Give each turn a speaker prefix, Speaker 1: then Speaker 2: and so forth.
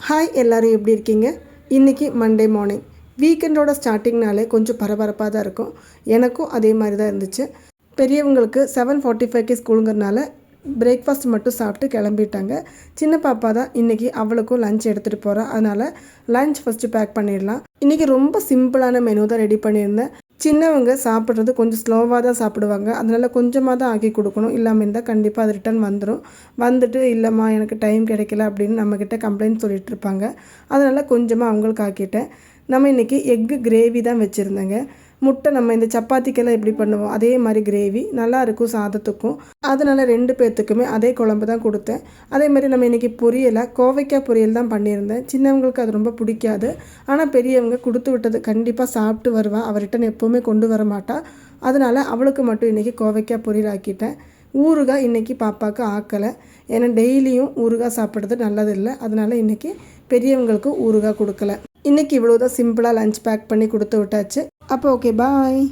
Speaker 1: Hi எல்லோரும் எப்படி இருக்கீங்க? இன்றைக்கி மண்டே மார்னிங் வீக்கெண்டோட ஸ்டார்டிங்னாலே கொஞ்சம் பரபரப்பாக தான் இருக்கும். எனக்கும் அதே மாதிரி தான் இருந்துச்சு. பெரியவங்களுக்கு 7:45க்கு ஸ்கூலுங்கிறனால பிரேக்ஃபாஸ்ட் மட்டும் சாப்பிட்டு கிளம்பிட்டாங்க. சின்ன பாப்பா தான் இன்றைக்கி அவளுக்கும் லஞ்ச் எடுத்துகிட்டு போகிறா. அதனால் லஞ்ச் ஃபஸ்ட்டு பேக் பண்ணிடலாம். இன்றைக்கி ரொம்ப சிம்பிளான மெனு தான் ரெடி பண்ணியிருந்தேன். சின்னவங்க சாப்பிட்றது கொஞ்சம் ஸ்லோவாக தான் சாப்பிடுவாங்க. அதனால் கொஞ்சமாக தான் ஆக்கி கொடுக்கணும். இல்லாமல் இருந்தால் கண்டிப்பாக அது ரிட்டன் வந்துடும். வந்துட்டு இல்லைம்மா எனக்கு டைம் கிடைக்கல அப்படின்னு நம்மக்கிட்ட கம்ப்ளைண்ட் சொல்லிகிட்டு இருப்பாங்க. அதனால் கொஞ்சமாக அவங்களுக்கு ஆக்கிட்டேன். நம்ம இன்றைக்கி எக்கு கிரேவி தான் வச்சுருந்தேங்க. முட்டை நம்ம இந்த சப்பாத்திக்கெல்லாம் எப்படி பண்ணுவோம் அதே மாதிரி கிரேவி நல்லாயிருக்கும் சாதத்துக்கும். அதனால் 2 பேர்த்துக்குமே அதே குழம்பு தான் கொடுத்தேன். அதே மாதிரி நம்ம இன்றைக்கி பொரியலை கோவைக்காய் பொரியல் தான் பண்ணியிருந்தேன். சின்னவங்களுக்கு அது ரொம்ப பிடிக்காது. ஆனால் பெரியவங்க கொடுத்து விட்டது கண்டிப்பாக சாப்பிட்டு வருவாள். அவள் ரிட்டன் எப்போவுமே கொண்டு வர மாட்டாள். அதனால் அவளுக்கு மட்டும் இன்றைக்கி கோவைக்காய் பொரியல் ஆக்கிட்டேன். ஊறுகாய் இன்றைக்கி பாப்பாவுக்கு ஆக்கலை. ஏன்னா டெய்லியும் ஊறுகாய் சாப்பிட்றது நல்லதில்லை. அதனால் இன்றைக்கி பெரியவங்களுக்கு ஊறுகாய் கொடுக்கல. இன்றைக்கி இவ்வளோ தான் சிம்பிளாக லஞ்ச் பேக் பண்ணி கொடுத்து விட்டாச்சு. அப்போ ஓகே பாய்.